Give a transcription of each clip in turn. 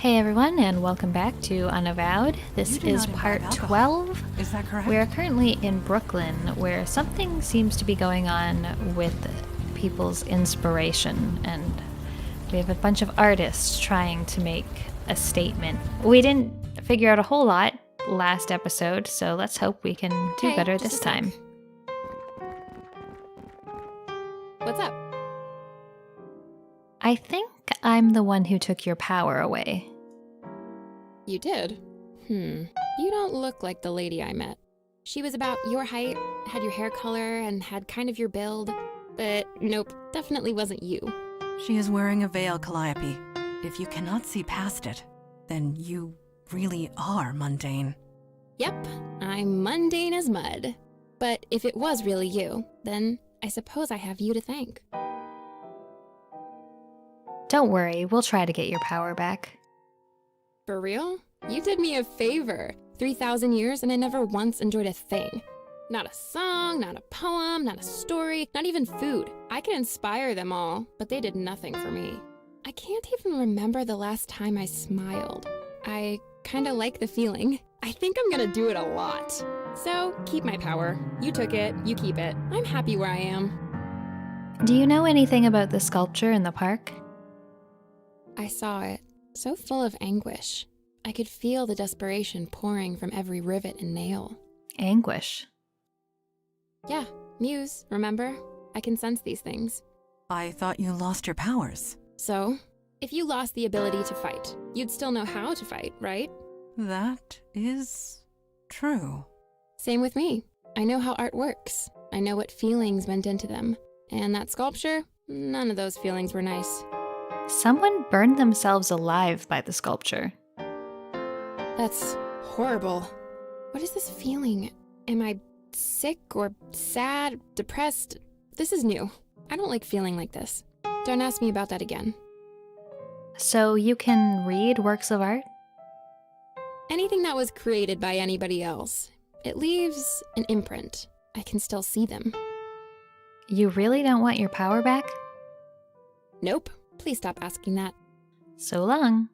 Hey everyone, and welcome back to Unavowed. This is part 12. Is that correct? We are currently in Brooklyn, where something seems to be going on with people's inspiration, and we have a bunch of artists trying to make a statement. We didn't figure out a whole lot last episode, so let's hope we can do better this time. What's up? I think I'm the one who took your power away. You did? You don't look like the lady I met. She was about your height, had your hair color, and had kind of your build. But nope, definitely wasn't you. She is wearing a veil, Calliope. If you cannot see past it, then you really are mundane. Yep, I'm mundane as mud. But if it was really you, then I suppose I have you to thank. Don't worry, we'll try to get your power back. For real? You did me a favor. 3,000 years and I never once enjoyed a thing. Not a song, not a poem, not a story, not even food. I can inspire them all, but they did nothing for me. I can't even remember the last time I smiled. I kinda like the feeling. I think I'm gonna do it a lot. So, keep my power. You took it, you keep it. I'm happy where I am. Do you know anything about the sculpture in the park? I saw it, so full of anguish. I could feel the desperation pouring from every rivet and nail. Anguish. Yeah, Muse, remember? I can sense these things. I thought you lost your powers. So, if you lost the ability to fight, you'd still know how to fight, right? That is true. Same with me. I know how art works. I know what feelings went into them. And that sculpture, none of those feelings were nice. Someone burned themselves alive by the sculpture. That's horrible. What is this feeling? Am I sick or sad, depressed? This is new. I don't like feeling like this. Don't ask me about that again. So you can read works of art? Anything that was created by anybody else. It leaves an imprint. I can still see them. You really don't want your power back? Nope. Please stop asking that. So long.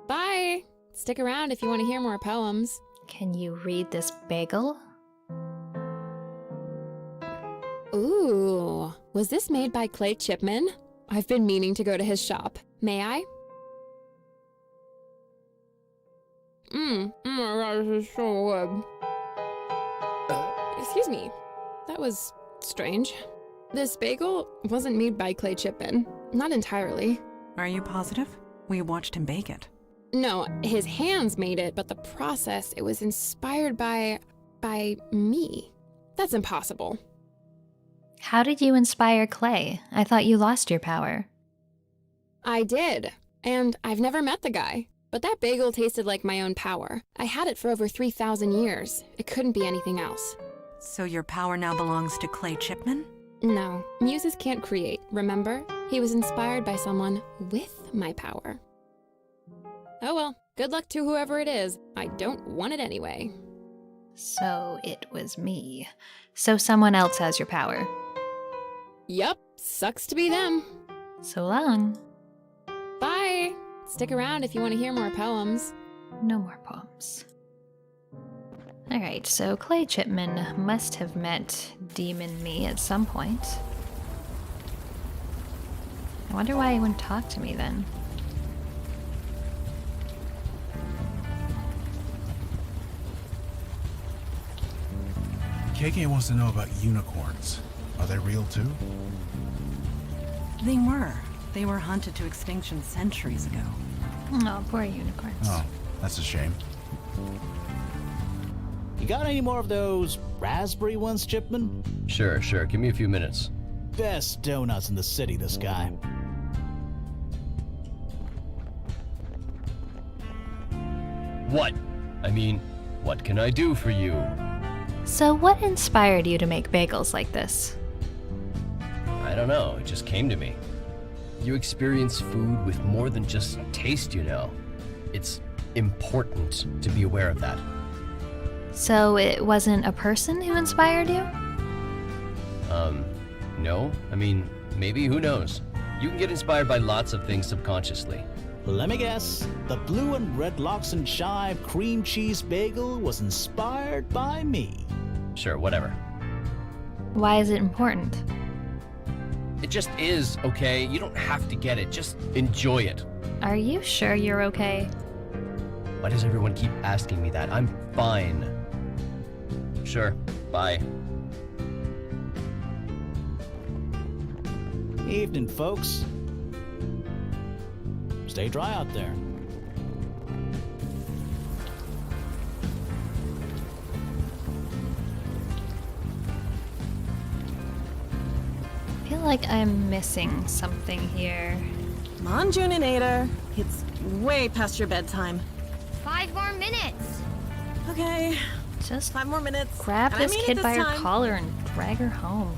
Bye! Stick around if you want to hear more poems. Can you read this bagel? Ooh, was this made by Clay Chipman? I've been meaning to go to his shop. May I? Oh my god, this is so good. Excuse me. That was strange. This bagel wasn't made by Clay Chipman. Not entirely. Are you positive? We watched him bake it. No, his hands made it, but the process, it was inspired by me. That's impossible. How did you inspire Clay? I thought you lost your power. I did, and I've never met the guy. But that bagel tasted like my own power. I had it for over 3,000 years. It couldn't be anything else. So your power now belongs to Clay Chipman? No, muses can't create, remember? He was inspired by someone with my power. Oh well, good luck to whoever it is. I don't want it anyway. So it was me. So someone else has your power. Yup, sucks to be them. So long. Bye! Stick around if you want to hear more poems. No more poems. Alright, so Clay Chipman must have met Demon Me at some point. I wonder why he wouldn't talk to me then. KK wants to know about unicorns. Are they real too? They were. They were hunted to extinction centuries ago. Oh, poor unicorns. Oh, that's a shame. You got any more of those raspberry ones, Chipman? Sure. Give me a few minutes. Best donuts in the city, this guy. What? I mean, what can I do for you? So what inspired you to make bagels like this? I don't know, it just came to me. You experience food with more than just taste, you know. It's important to be aware of that. So it wasn't a person who inspired you? No. I mean, maybe, who knows? You can get inspired by lots of things subconsciously. Let me guess. The blue and red lox and chive cream cheese bagel was inspired by me. Sure, whatever. Why is it important? It just is, okay? You don't have to get it. Just enjoy it. Are you sure you're okay? Why does everyone keep asking me that? I'm fine. Sure, bye. Evening, folks. Stay dry out there. I feel like I'm missing something here. Come on, Juninator. It's way past your bedtime. 5 more minutes. Okay, Just 5 more minutes. grab And I this mean it kid this by her time. collar and drag her home.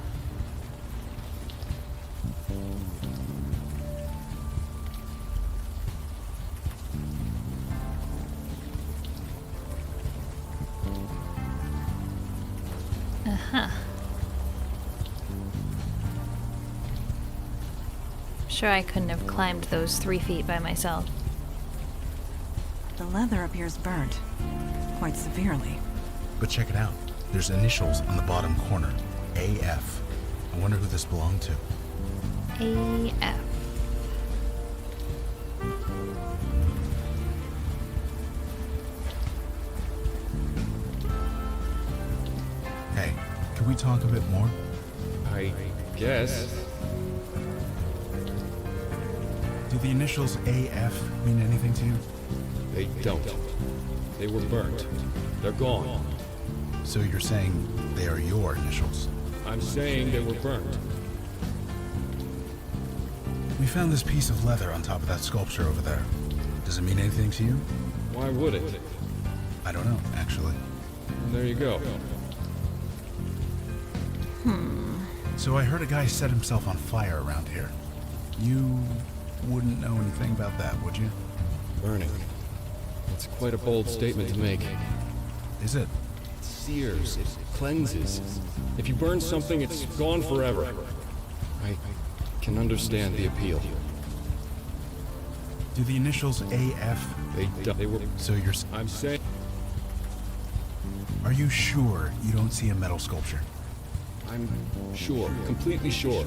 Uh-huh. Sure, I couldn't have climbed those 3 feet by myself. The leather appears burnt. Quite severely. But check it out. There's initials on the bottom corner. AF. I wonder who this belonged to. AF. Hey, can we talk a bit more? I guess. Do the initials AF mean anything to you? They don't. They were burnt. They're gone. So you're saying they are your initials? I'm saying they were burnt. We found this piece of leather on top of that sculpture over there. Does it mean anything to you? Why would it? I don't know, actually. And there you go. So I heard a guy set himself on fire around here. You wouldn't know anything about that, would you? Burning. It's quite a bold statement to make. Is it? It sears. It cleanses. If you burn something, it's gone forever. I can understand the appeal. Do the initials AF? They were... So you're... I'm saying... Are you sure you don't see a metal sculpture? I'm sure. Completely sure.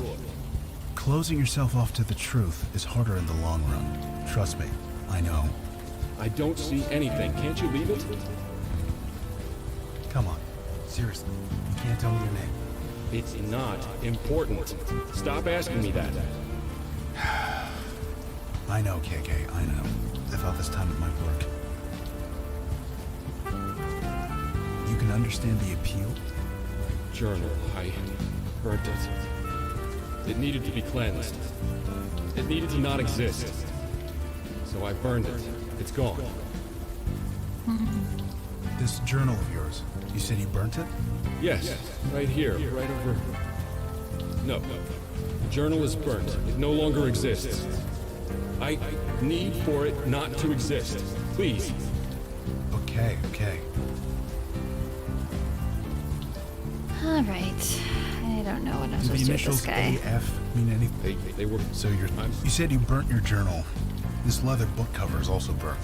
Closing yourself off to the truth is harder in the long run. Trust me, I know. I don't see anything. Can't you leave it? Come on, seriously, you can't tell me your name. It's not important. Stop asking me that. I know, KK, I know. I thought this time it might work. You can understand the appeal? Journal. I burnt it. It needed to be cleansed. It needed to not exist. So I burned it. It's gone. This journal of yours, you said you burnt it? Yes, right here, right over... No. The journal is burnt. It no longer exists. I need for it not to exist. Please. Okay, okay. Alright. I don't know what I'm Do the supposed to do with this initials guy. AF mean anything? They were... So you said you burnt your journal. This leather book cover is also burnt.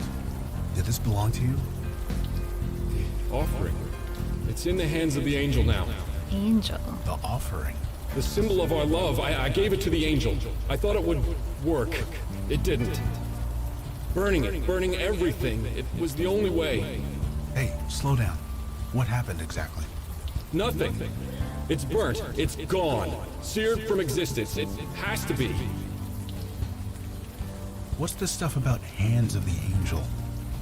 Did this belong to you? The offering. It's in the hands of the angel now. Angel. The offering. The symbol of our love. I gave it to the angel. I thought it would work. It didn't. Burning it, burning everything. It was the only way. Hey, slow down. What happened exactly? Nothing. It's burnt. It's gone. Seared from existence. It has to be. What's this stuff about hands of the angel?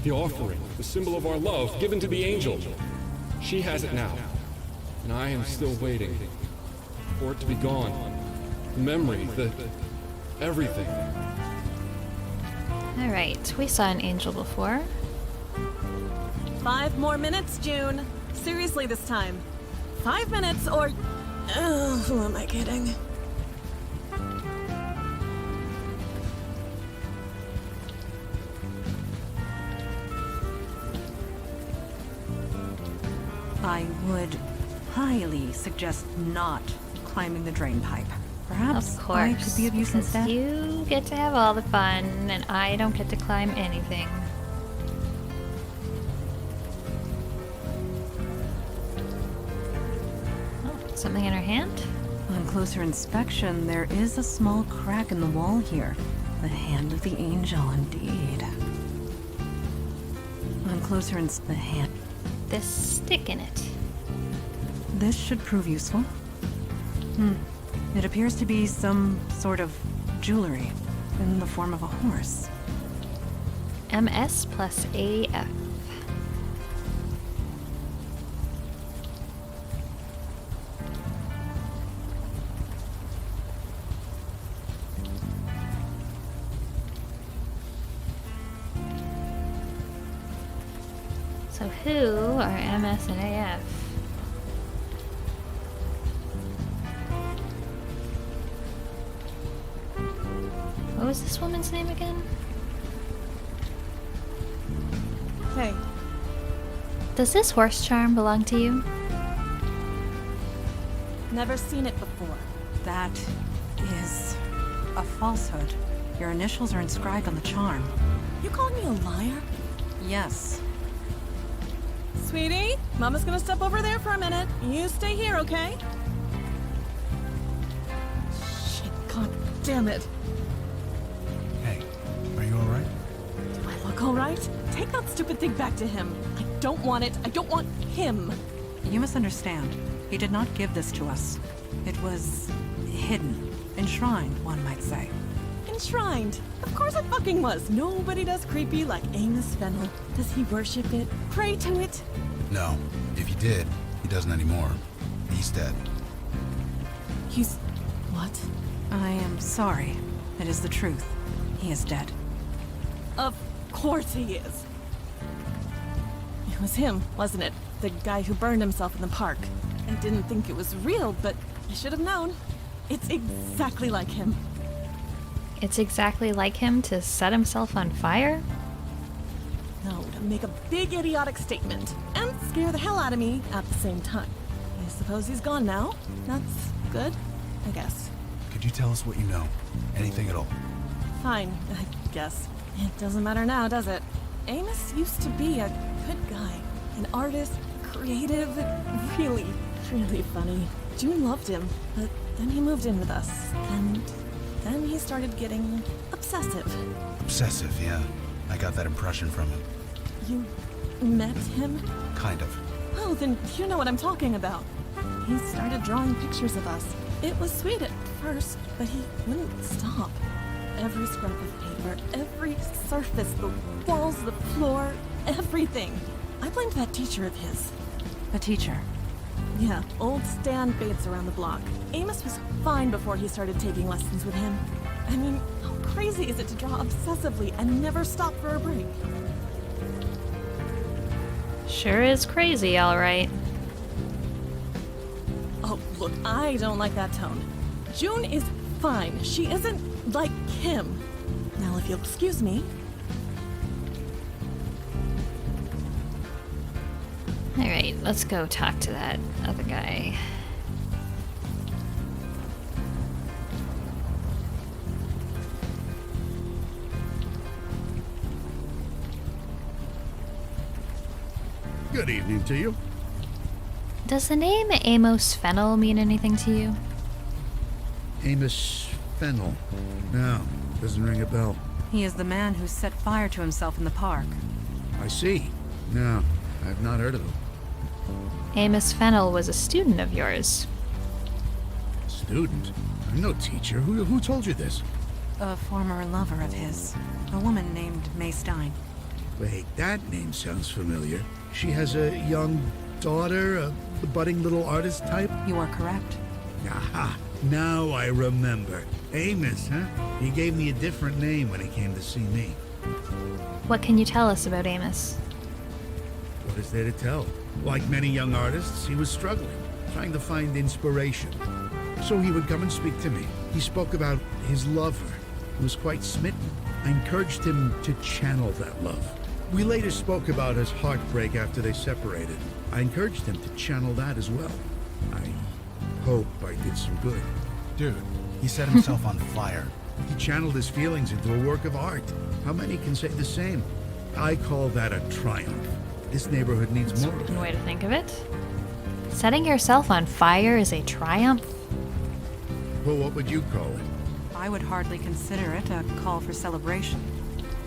The offering. The symbol of our love given to the angel. She has it now. And I am still waiting. For it to be gone. The memory. Everything. Alright, we saw an angel before. 5 more minutes, June. Seriously this time. 5 minutes or... who am I kidding? I would highly suggest not climbing the drain pipe. Perhaps Of course. I could be of use because instead. you get to have all the fun, and I don't get to climb anything. Oh, something in her hand? On closer inspection, there is a small crack in the wall here. The hand of the angel, indeed. On closer the hand. This stick in it. This should prove useful. It appears to be some sort of jewelry in the form of a horse. MS plus AF. So who are MS and AF? What was this woman's name again? Hey, Does this horse charm belong to you? never seen it before. That is a falsehood. Your initials are inscribed on the charm. You called me a liar? Yes. Sweetie, Mama's gonna step over there for a minute. You stay here, okay? Shit, god damn it. Hey, are you alright? Do I look alright? Take that stupid thing back to him. I don't want it. I don't want him. You misunderstand. He did not give this to us. It was hidden, enshrined, one might say. Enshrined. Of course it fucking was. Nobody does creepy like Amos Fennel. Does he worship it? Pray to it? No. If he did, he doesn't anymore. He's dead. He's... what? I am sorry. It is the truth. He is dead. Of course he is. It was him, wasn't it? The guy who burned himself in the park. I didn't think it was real, but I should have known. It's exactly like him. It's exactly like him to set himself on fire? No, to make a big idiotic statement and scare the hell out of me at the same time. I suppose he's gone now. That's good, I guess. Could you tell us what you know? Anything at all? Fine, I guess. It doesn't matter now, does it? Amos used to be a good guy. An artist, creative, really, really funny. June loved him, but then he moved in with us, and then he started getting obsessive. Obsessive, yeah. I got that impression from him. You met him? Kind of. Oh, then you know what I'm talking about. He started drawing pictures of us. It was sweet at first, but he wouldn't stop. Every scrap of paper, every surface, the walls, the floor, everything. I blamed that teacher of his. A teacher. Yeah, old Stan Bates around the block. Amos was fine before he started taking lessons with him. I mean, how crazy is it to draw obsessively and never stop for a break? Sure is crazy, alright. Oh, look, I don't like that tone. June is fine. She isn't like him. Now, if you'll excuse me. Alright, let's go talk to that other guy. Good evening to you. Does the name Amos Fennel mean anything to you? Amos Fennel. No, doesn't ring a bell. He is the man who set fire to himself in the park. I see. No, I've not heard of him. Amos Fennel was a student of yours. Student? I'm no teacher. Who told you this? A former lover of his. A woman named May Stein. Wait, that name sounds familiar. She has a young daughter, a budding little artist type? You are correct. Aha, now I remember. Amos, huh? He gave me a different name when he came to see me. What can you tell us about Amos? What is there to tell? Like many young artists, he was struggling, trying to find inspiration. So he would come and speak to me. He spoke about his lover, who was quite smitten. I encouraged him to channel that love. We later spoke about his heartbreak after they separated. I encouraged him to channel that as well. I hope I did some good. Dude, He set himself on fire. He channeled his feelings into a work of art. How many can say the same? I call that a triumph. This neighborhood needs more of One it. way to think of it. Setting yourself on fire is a triumph? Well, what would you call it? I would hardly consider it a call for celebration.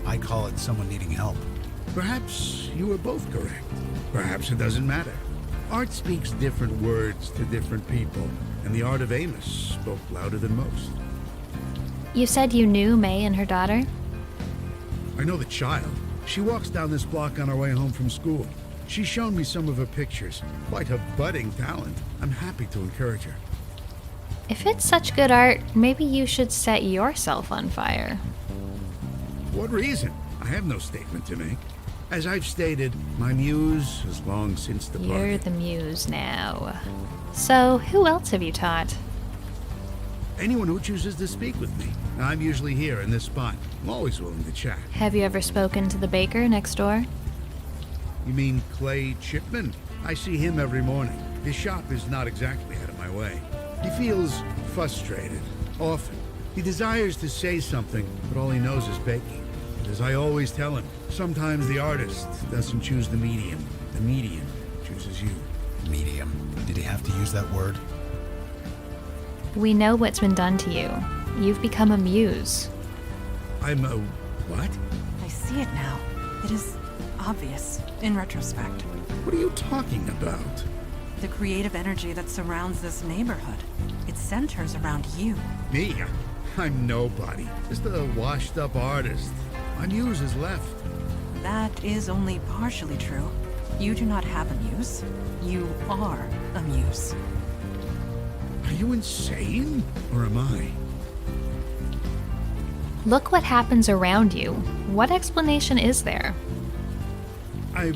I call it someone needing help. Perhaps you were both correct. Perhaps it doesn't matter. Art speaks different words to different people, and the art of Amos spoke louder than most. You said you knew May and her daughter? I know the child. She walks down this block on her way home from school. She's shown me some of her pictures. Quite a budding talent. I'm happy to encourage her. If it's such good art, maybe you should set yourself on fire. What reason? I have no statement to make. As I've stated, my muse has long since You're departed. the muse now. So, who else have you taught? Anyone who chooses to speak with me. I'm usually here in this spot. I'm always willing to chat. Have you ever spoken to the baker next door? You mean Clay Chipman? I see him every morning. His shop is not exactly out of my way. He feels frustrated, often. He desires to say something, but all he knows is baking. But as I always tell him, sometimes the artist doesn't choose the medium chooses you. Medium. Did he have to use that word? We know what's been done to you. You've become a muse. I'm a what? I see it now. It is obvious, in retrospect. What are you talking about? The creative energy that surrounds this neighborhood. It centers around you. Me? I'm nobody. Just a washed-up artist. My muse has left. That is only partially true. You do not have a muse. You are a muse. Are you insane? Or am I? Look what happens around you. What explanation is there? I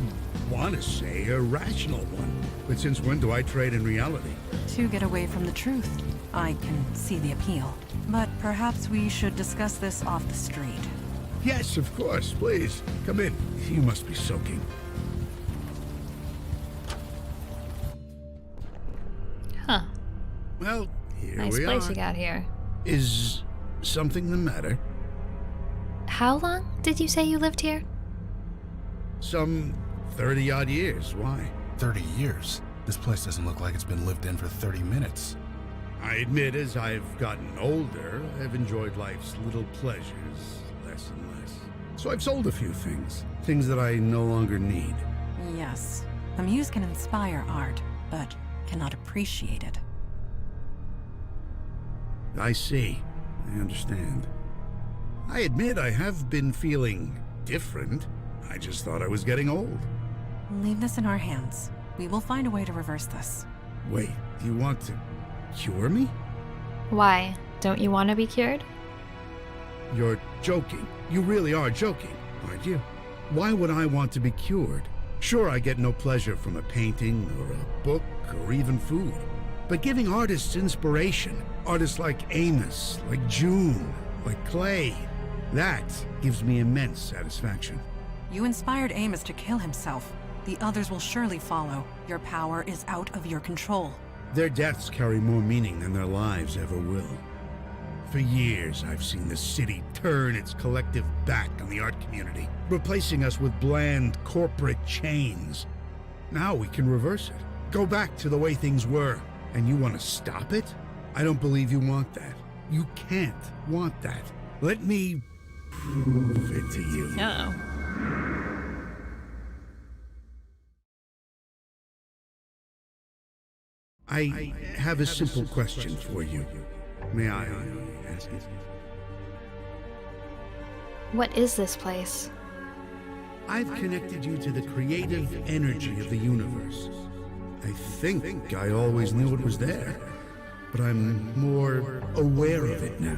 want to say a rational one. But since when do I trade in reality? To get away from the truth. I can see the appeal. But perhaps we should discuss this off the street. Yes, of course. Please, come in. You must be soaking. Huh. Well, here Nice we place are. you got here. Is something the matter? How long did you say you lived here? Some 30-odd years. Why? 30 years. This place doesn't look like it's been lived in for 30 minutes. I admit, as I've gotten older, I've enjoyed life's little pleasures less and less. So I've sold a few things. Things that I no longer need. Yes. A muse can inspire art, but cannot appreciate it. I see. I understand. I admit I have been feeling different. I just thought I was getting old. Leave this in our hands. We will find a way to reverse this. Wait, do you want to cure me? Why? Don't you want to be cured? You're joking. You really are joking, aren't you? Why would I want to be cured? Sure, I get no pleasure from a painting or a book or even food. But giving artists inspiration, artists like Amos, like June, like Clay, that gives me immense satisfaction. You inspired Amos to kill himself. The others will surely follow. Your power is out of your control. Their deaths carry more meaning than their lives ever will. For years, I've seen the city turn its collective back on the art community, replacing us with bland corporate chains. Now we can reverse it. Go back to the way things were. And you want to stop it? I don't believe you want that. You can't want that. Let me prove it to you. Uh-oh. I have a simple question for you. May I ask it? What is this place? I've connected you to the creative energy of the universe. I think I always knew it was there, but I'm more aware of it now,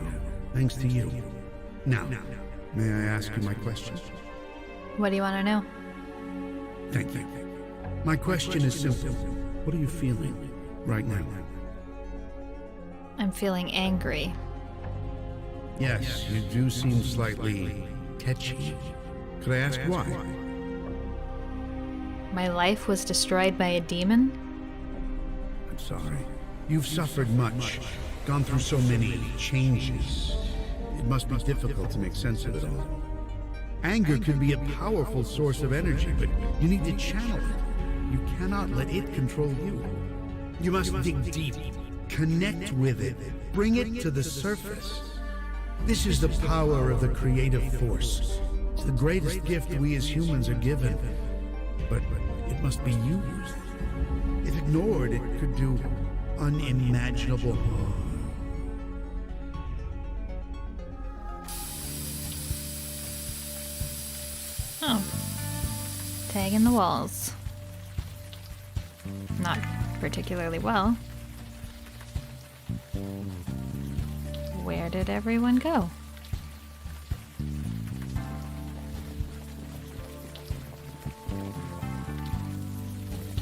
thanks to you. Now, may I ask you my question? What do you want to know? Thank you. My question is simple. What are you feeling right now? I'm feeling angry. Yes, you do seem slightly tetchy. Could I ask why? My life was destroyed by a demon? I'm sorry. You've suffered much, gone through so many changes. It must be difficult to make sense of it all. Anger can be a powerful source of energy, but you need to channel it. You cannot let it control you. You must dig deep, connect with it, bring it to the surface. This is the power of the creative force. It's the greatest gift we as humans are given, but it must be used. If ignored, it could do unimaginable harm. Oh. Tagging the walls. Not particularly well. Where did everyone go?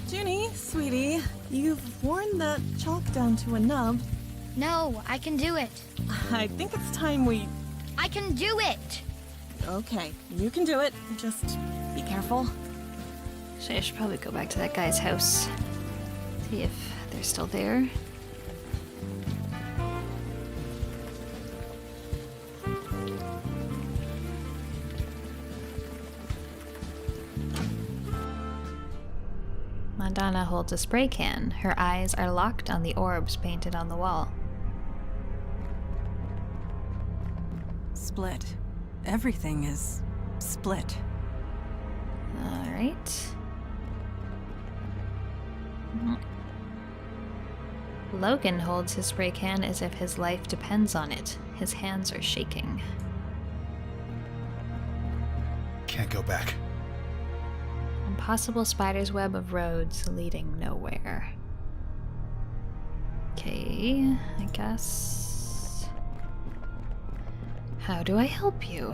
Junie, sweetie, you've worn that chalk down to a nub. No, I can do it. I think it's time we... I can do it! Okay, you can do it. Just be careful. I should probably go back to that guy's house. See if they're still there. Madonna holds a spray can. Her eyes are locked on the orbs painted on the wall. Split. Everything is split. Alright. Logan holds his spray can as if his life depends on it. His hands are shaking. Can't go back. Impossible spider's web of roads leading nowhere. Okay, I guess. How do I help you?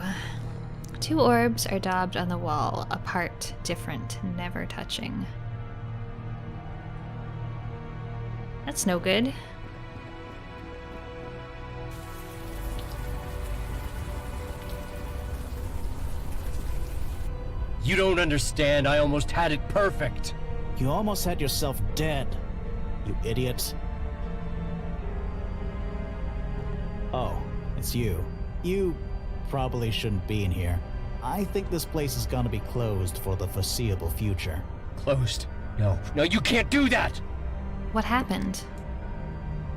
2 orbs are daubed on the wall, apart, different, never touching. That's no good. You don't understand. I almost had it perfect. You almost had yourself dead, you idiot. Oh, it's you. You probably shouldn't be in here. I think this place is gonna be closed for the foreseeable future. Closed? No, you can't do that! What happened?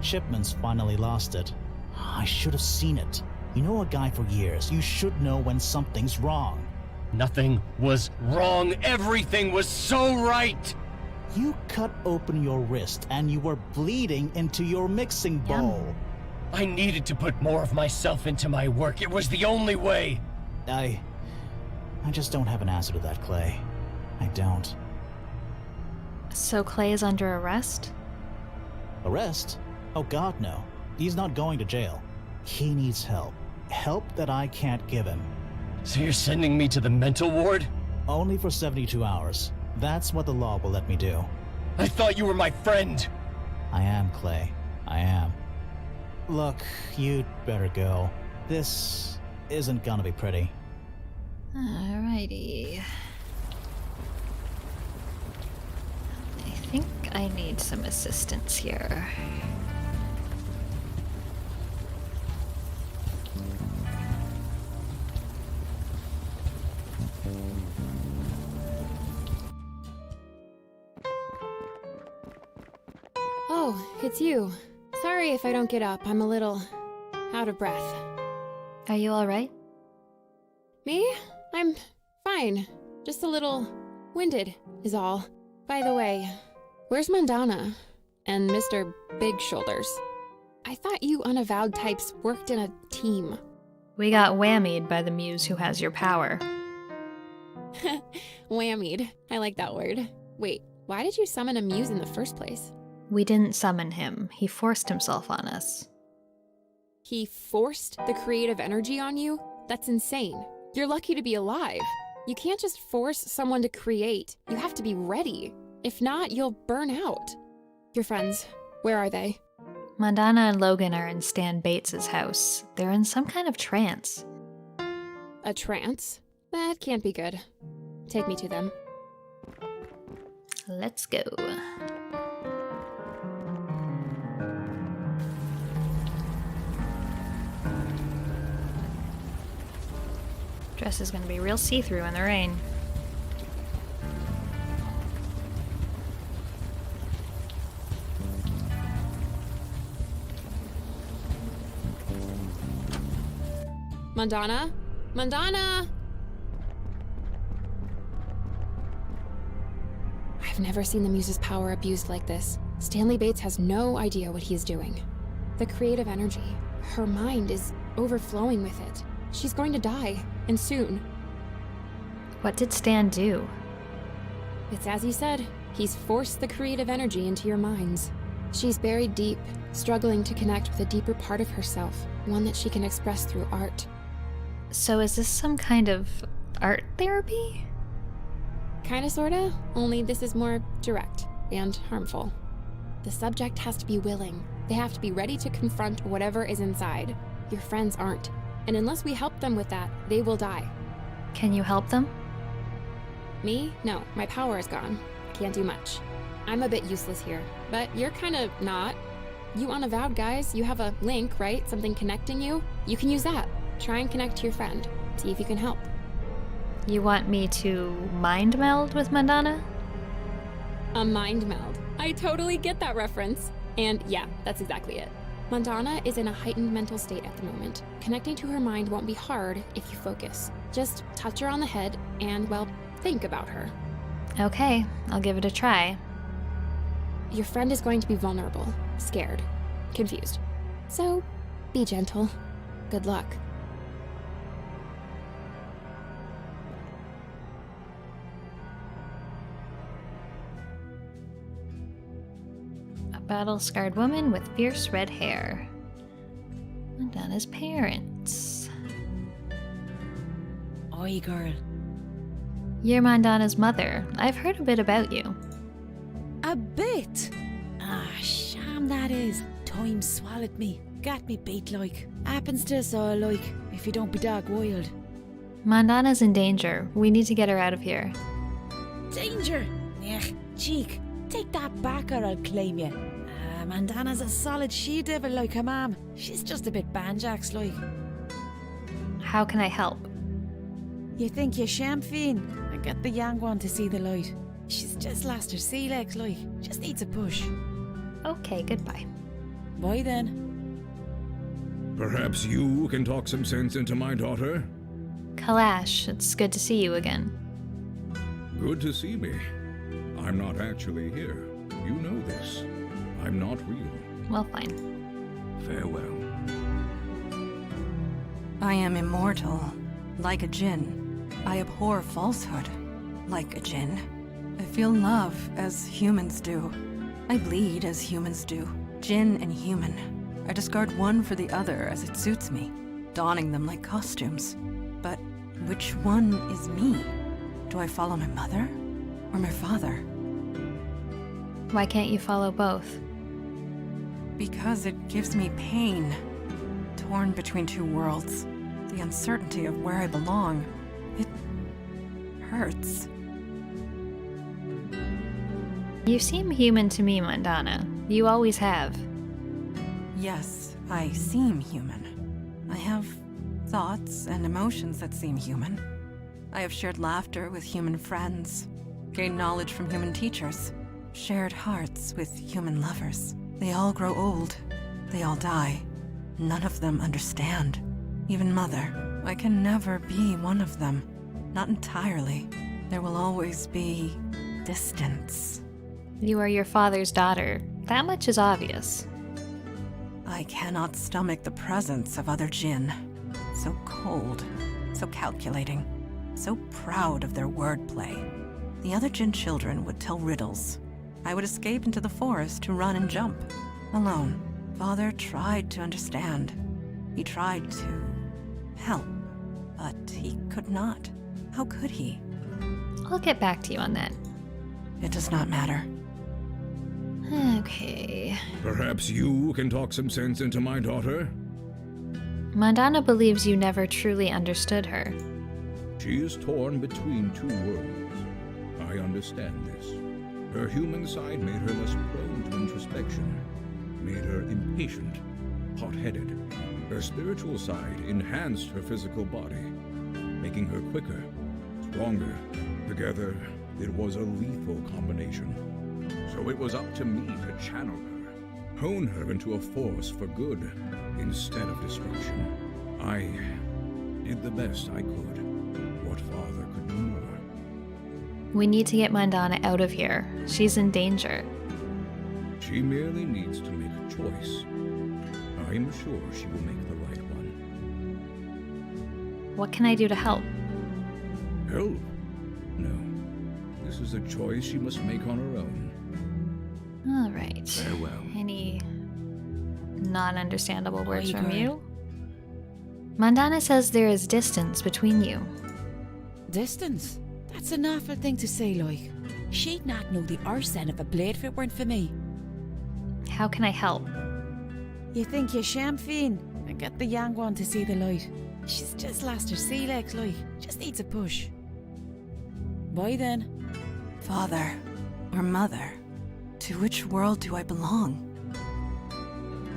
Shipment's finally lost it. I should have seen it. You know a guy for years. You should know when something's wrong. Nothing was wrong. Everything was so right. You cut open your wrist and you were bleeding into your mixing bowl. I needed to put more of myself into my work. It was the only way. I just don't have an answer to that, Clay. I don't. So Clay is under arrest? Arrest? Oh God, no. He's not going to jail. He needs help. Help that I can't give him. So you're sending me to the mental ward? Only for 72 hours. That's what the law will let me do. I thought you were my friend. I am, Clay. I am. Look, you'd better go. This isn't gonna be pretty. Alrighty. I think I need some assistance here. Oh, it's you. Sorry if I don't get up. I'm a little out of breath. Are you alright? Me? I'm fine. Just a little winded is all. By the way, where's Madonna and Mr. Big Shoulders? I thought you Unavowed types worked in a team. We got whammied by the muse who has your power. Whammied. I like that word. Wait, why did you summon a muse in the first place? We didn't summon him. He forced himself on us. He forced the creative energy on you? That's insane. You're lucky to be alive. You can't just force someone to create. You have to be ready. If not, you'll burn out. Your friends, where are they? Madonna and Logan are in Stan Bates's house. They're in some kind of trance. A trance? That can't be good. Take me to them. Let's go. Dress is gonna be real see-through in the rain. Mandana? Mandana! I've never seen the Muse's power abused like this. Stanley Bates has no idea what he's doing. The creative energy, her mind is overflowing with it. She's going to die, and soon. What did Stan do? It's as he said. He's forced the creative energy into your minds. She's buried deep, struggling to connect with a deeper part of herself, one that she can express through art. So is this some kind of art therapy? Kinda sorta, only this is more direct and harmful. The subject has to be willing. They have to be ready to confront whatever is inside. Your friends aren't. And unless we help them with that, they will die. Can you help them? Me? No, my power is gone. Can't do much. I'm a bit useless here, but you're kinda not. You Unavowed guys, you have a link, right? Something connecting you? You can use that. Try and connect to your friend. See if you can help. You want me to mind meld with Mandana? A mind meld. I totally get that reference. And yeah, that's exactly it. Mandana is in a heightened mental state at the moment. Connecting to her mind won't be hard if you focus. Just touch her on the head and, well, think about her. Okay, I'll give it a try. Your friend is going to be vulnerable, scared, confused. So, be gentle. Good luck. Battle-scarred woman with fierce red hair. Mandana's parents. Oi, girl. You're Mandana's mother. I've heard a bit about you. A bit? Ah, sham that is. Time swallowed me. Got me beat like. Happens to us all like, if you don't be dog wild. Mandana's in danger. We need to get her out of here. Danger? Ech, cheek. Take that back or I'll claim you. Mandana's a solid she-devil like her mom. She's just a bit banjax like. How can I help? You think you're champagne? I get the young one to see the light. She's just lost her sea legs like. Just needs a push. Okay, goodbye. Bye then. Perhaps you can talk some sense into my daughter? Kalash, it's good to see you again. Good to see me. I'm not actually here. You know this. I'm not real. Well, fine. Farewell. I am immortal, like a djinn. I abhor falsehood, like a djinn. I feel love as humans do. I bleed as humans do. Djinn and human. I discard one for the other as it suits me, donning them like costumes. But which one is me? Do I follow my mother or my father? Why can't you follow both? Because it gives me pain. Torn between two worlds. The uncertainty of where I belong. It hurts. You seem human to me, Mandana. You always have. Yes, I seem human. I have thoughts and emotions that seem human. I have shared laughter with human friends, gained knowledge from human teachers, shared hearts with human lovers. They all grow old. They all die. None of them understand. Even Mother. I can never be one of them. Not entirely. There will always be distance. You are your father's daughter. That much is obvious. I cannot stomach the presence of other djinn. So cold, so calculating, so proud of their wordplay. The other djinn children would tell riddles. I would escape into the forest to run and jump, alone. Father tried to understand. He tried to help, but he could not. How could he? I'll get back to you on that. It does not matter. Okay. Perhaps you can talk some sense into my daughter? Mandana believes you never truly understood her. She is torn between two worlds. I understand this. Her human side made her less prone to introspection, made her impatient, hot-headed. Her spiritual side enhanced her physical body, making her quicker, stronger. Together, it was a lethal combination. So it was up to me to channel her, hone her into a force for good instead of destruction. I did the best I could. What father could do more? We need to get Mandana out of here. She's in danger. She merely needs to make a choice. I am sure she will make the right one. What can I do to help? Help? No. This is a choice she must make on her own. All right. Farewell. Any non-understandable words you from going? you? Mandana says there is distance between you. Distance? That's an awful thing to say, like. She'd not know the arse end of a blade if it weren't for me. How can I help? You think you're champagne and get the young one to see the light. She's just lost her sea legs, like. Just needs a push. Bye then. Father, or mother, to which world do I belong?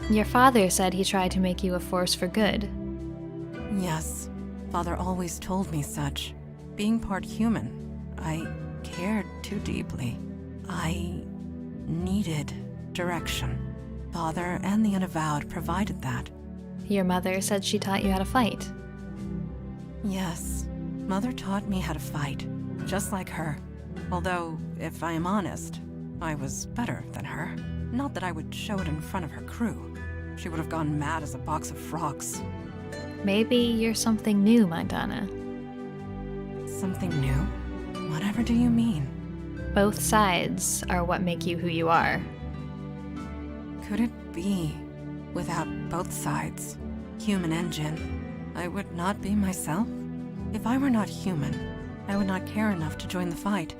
Your father said he tried to make you a force for good. Yes, Father always told me such. Being part human, I cared too deeply. I needed direction. Father and the Unavowed provided that. Your mother said she taught you how to fight. Yes, Mother taught me how to fight, just like her. Although, if I am honest, I was better than her. Not that I would show it in front of her crew. She would have gone mad as a box of frogs. Maybe you're something new, Mandana. Something new? Whatever do you mean? Both sides are what make you who you are. Could it be, without both sides, human and Jinn, I would not be myself? If I were not human, I would not care enough to join the fight.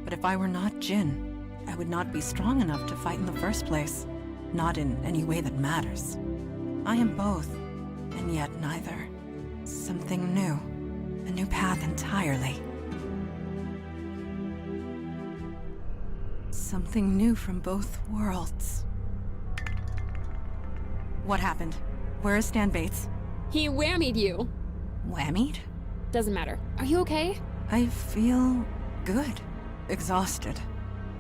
But if I were not Jinn, I would not be strong enough to fight in the first place. Not in any way that matters. I am both, and yet neither. Something new. A new path entirely. Something new from both worlds. What happened? Where is Stan Bates? He whammied you. Whammied? Doesn't matter. Are you okay? I feel good. Exhausted.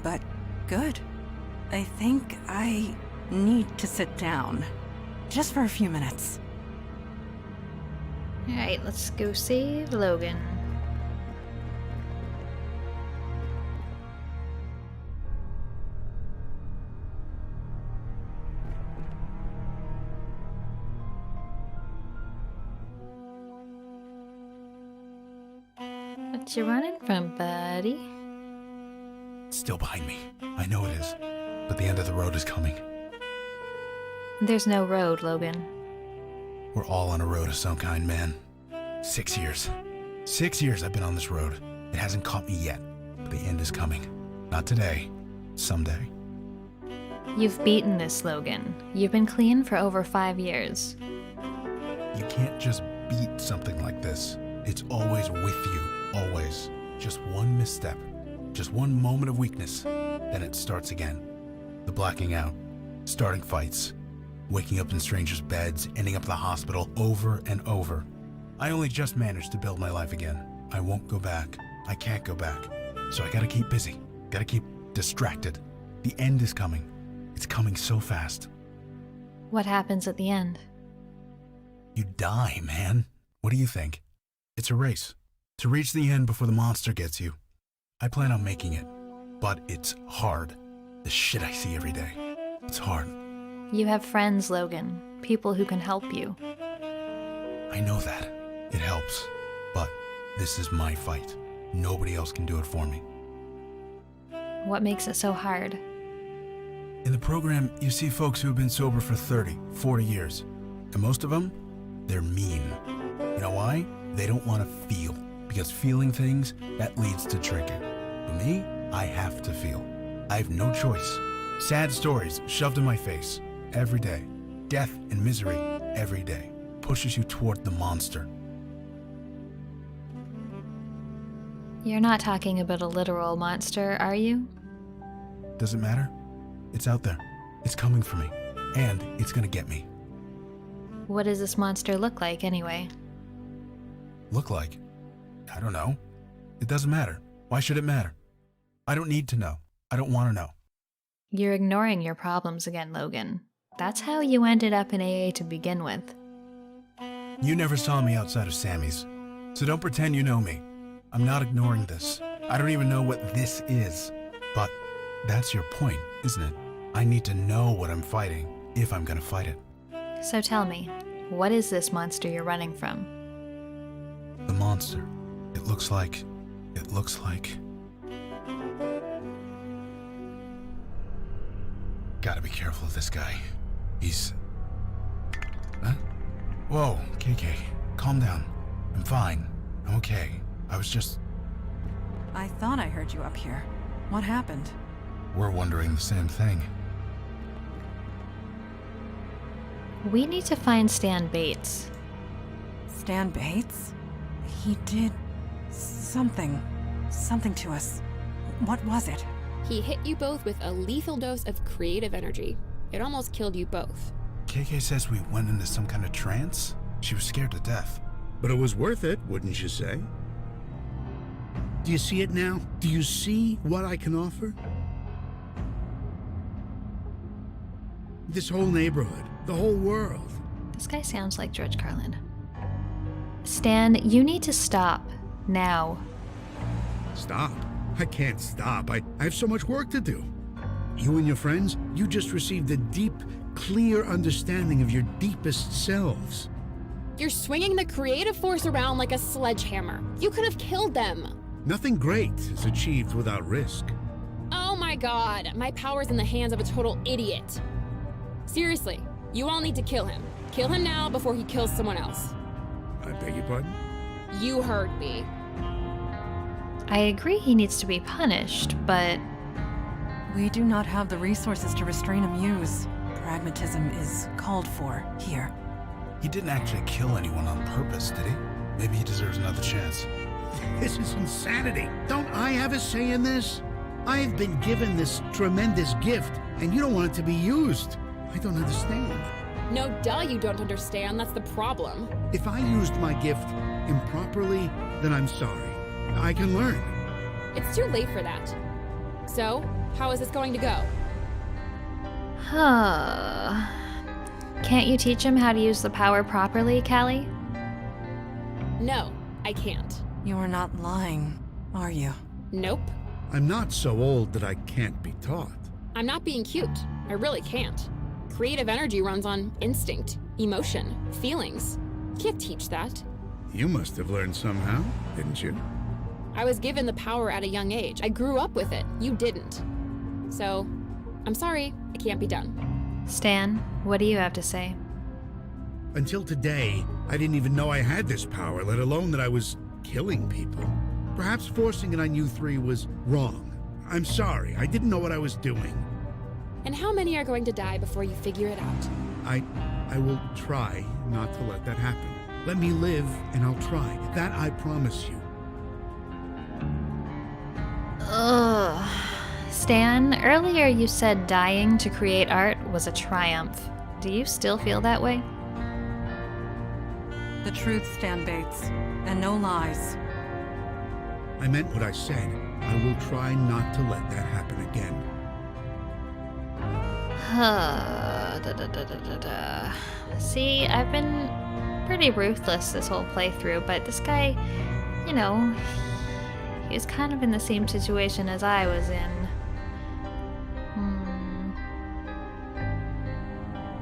But good. I think I need to sit down. Just for a few minutes. Alright, let's go save Logan. What you running from, buddy? It's still behind me. I know it is. But the end of the road is coming. There's no road, Logan. We're all on a road of some kind, man. 6 years. 6 years I've been on this road. It hasn't caught me yet, but the end is coming. Not today. Someday. You've beaten this, Logan. You've been clean for over 5 years. You can't just beat something like this. It's always with you. Always. Just one misstep. Just one moment of weakness. Then it starts again. The blacking out. Starting fights. Waking up in strangers' beds, ending up in the hospital over and over. I only just managed to build my life again. I won't go back. I can't go back. So I gotta keep busy. Gotta keep distracted. The end is coming. It's coming so fast. What happens at the end? You die, man. What do you think? It's a race. To reach the end before the monster gets you. I plan on making it. But it's hard. The shit I see every day. It's hard. You have friends, Logan. People who can help you. I know that. It helps. But this is my fight. Nobody else can do it for me. What makes it so hard? In the program, you see folks who have been sober for 30, 40 years. And most of them, they're mean. You know why? They don't want to feel. Because feeling things, that leads to drinking. But me, I have to feel. I have no choice. Sad stories shoved in my face. Every day. Death and misery every day. Pushes you toward the monster. You're not talking about a literal monster, are you? Does it matter? It's out there. It's coming for me. And it's gonna get me. What does this monster look like, anyway? Look like? I don't know. It doesn't matter. Why should it matter? I don't need to know. I don't want to know. You're ignoring your problems again, Logan. That's how you ended up in AA to begin with. You never saw me outside of Sammy's, so don't pretend you know me. I'm not ignoring this. I don't even know what this is. But that's your point, isn't it? I need to know what I'm fighting, if I'm gonna fight it. So tell me, what is this monster you're running from? The monster. It looks like... Gotta be careful of this guy. He's... Huh? Whoa, KK. Calm down. I'm fine. I'm okay. I was just... I thought I heard you up here. What happened? We're wondering the same thing. We need to find Stan Bates. Stan Bates? He did... something to us. What was it? He hit you both with a lethal dose of creative energy. It almost killed you both. KK says we went into some kind of trance? She was scared to death. But it was worth it, wouldn't you say? Do you see it now? Do you see what I can offer? This whole neighborhood, the whole world. This guy sounds like George Carlin. Stan, you need to stop. Now. Stop? I can't stop. I have so much work to do. You and your friends, you just received a deep, clear understanding of your deepest selves. You're swinging the creative force around like a sledgehammer. You could have killed them. Nothing great is achieved without risk. Oh my god, my power's in the hands of a total idiot. Seriously, you all need to kill him. Kill him now before he kills someone else. I beg your pardon? You heard me. I agree he needs to be punished, but... We do not have the resources to restrain a muse. Pragmatism is called for here. He didn't actually kill anyone on purpose, did he? Maybe he deserves another chance. This is insanity. Don't I have a say in this? I have been given this tremendous gift, and you don't want it to be used. I don't understand. No duh you don't understand, that's the problem. If I used my gift improperly, then I'm sorry. I can learn. It's too late for that. So, how is this going to go? Can't you teach him how to use the power properly, Callie? No, I can't. You're not lying, are you? Nope. I'm not so old that I can't be taught. I'm not being cute. I really can't. Creative energy runs on instinct, emotion, feelings. You can't teach that. You must have learned somehow, didn't you? I was given the power at a young age. I grew up with it. You didn't. So, I'm sorry, it can't be done. Stan, what do you have to say? Until today, I didn't even know I had this power, let alone that I was killing people. Perhaps forcing it on you three was wrong. I'm sorry, I didn't know what I was doing. And how many are going to die before you figure it out? I will try not to let that happen. Let me live and I'll try. That I promise you. Ugh. Stan, earlier you said dying to create art was a triumph. Do you still feel that way? The truth, Stan Bates, and no lies. I meant what I said. I will try not to let that happen again. See, I've been pretty ruthless this whole playthrough, but this guy, you know, he was kind of in the same situation as I was in.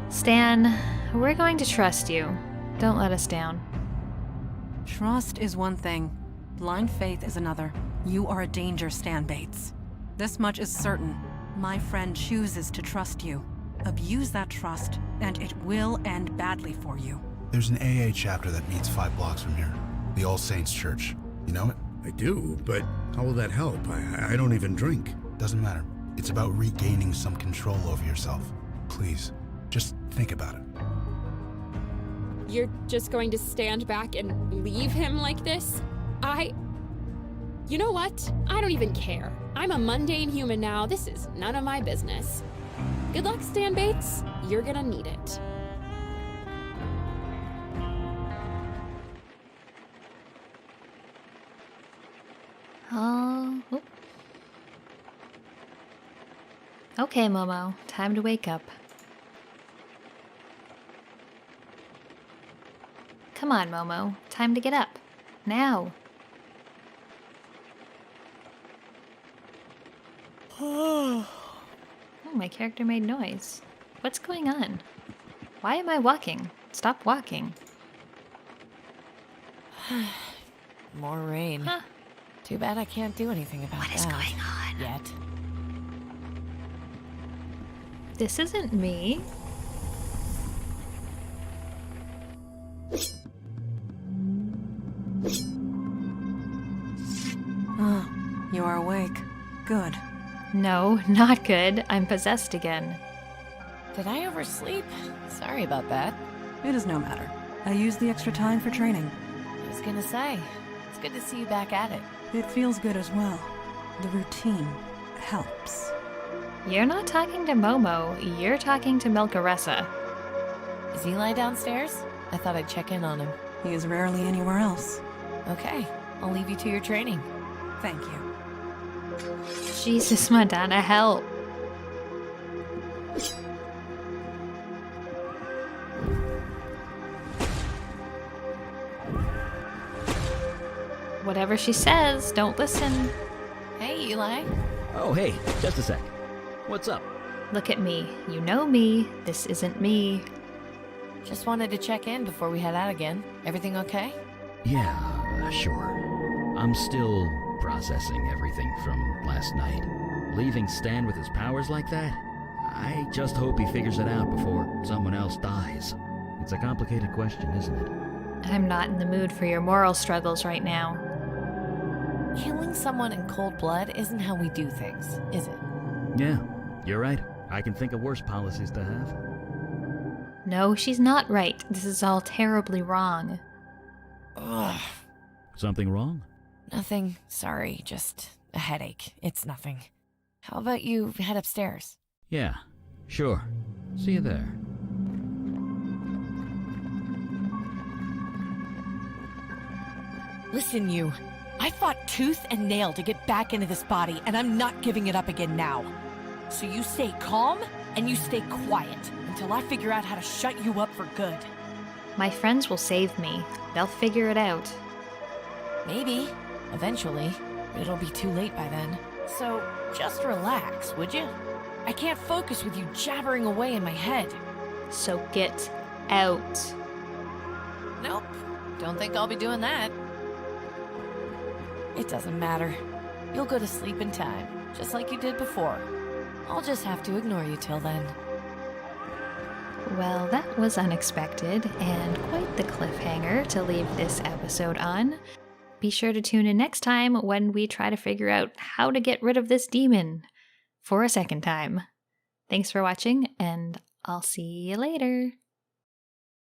Stan, we're going to trust you. Don't let us down. Trust is one thing. Blind faith is another. You are a danger, Stan Bates. This much is certain. My friend chooses to trust you. Abuse that trust, and it will end badly for you. There's an AA chapter that meets 5 blocks from here. The All Saints Church. You know it? I do, but how will that help? I don't even drink. Doesn't matter. It's about regaining some control over yourself. Please, just think about it. You're just going to stand back and leave him like this? You know what? I don't even care. I'm a mundane human now. This is none of my business. Good luck, Stan Bates. You're gonna need it. Okay, Momo, time to wake up. Come on, Momo, time to get up. Now. Oh, my character made noise. What's going on? Why am I walking? Stop walking. More rain. Huh. Too bad I can't do anything about that. What is going on? Yet. This isn't me. Ah, you are awake. Good. No, not good. I'm possessed again. Did I oversleep? Sorry about that. It is no matter. I used the extra time for training. I was gonna say, it's good to see you back at it. It feels good as well. The routine helps. You're not talking to Momo, you're talking to Melgaressa. Is Eli downstairs? I thought I'd check in on him. He is rarely anywhere else. Okay, I'll leave you to your training. Thank you. Jesus, Madonna, help. Whatever she says, don't listen. Hey, Eli. Oh, hey, just a sec. What's up? Look at me. You know me. This isn't me. Just wanted to check in before we head out again. Everything okay? Yeah, sure. I'm still processing everything from last night. Leaving Stan with his powers like that? I just hope he figures it out before someone else dies. It's a complicated question, isn't it? I'm not in the mood for your moral struggles right now. Killing someone in cold blood isn't how we do things, is it? Yeah, you're right. I can think of worse policies to have. No, she's not right. This is all terribly wrong. Ugh. Something wrong? Nothing. Sorry, just a headache. It's nothing. How about you head upstairs? Yeah, sure. See you there. Listen, you. I fought tooth and nail to get back into this body, and I'm not giving it up again now. So you stay calm, and you stay quiet, until I figure out how to shut you up for good. My friends will save me. They'll figure it out. Maybe. Eventually. But it'll be too late by then. So, just relax, would you? I can't focus with you jabbering away in my head. So get out. Nope. Don't think I'll be doing that. It doesn't matter. You'll go to sleep in time, just like you did before. I'll just have to ignore you till then. Well, that was unexpected and quite the cliffhanger to leave this episode on. Be sure to tune in next time when we try to figure out how to get rid of this demon for a second time. Thanks for watching, and I'll see you later.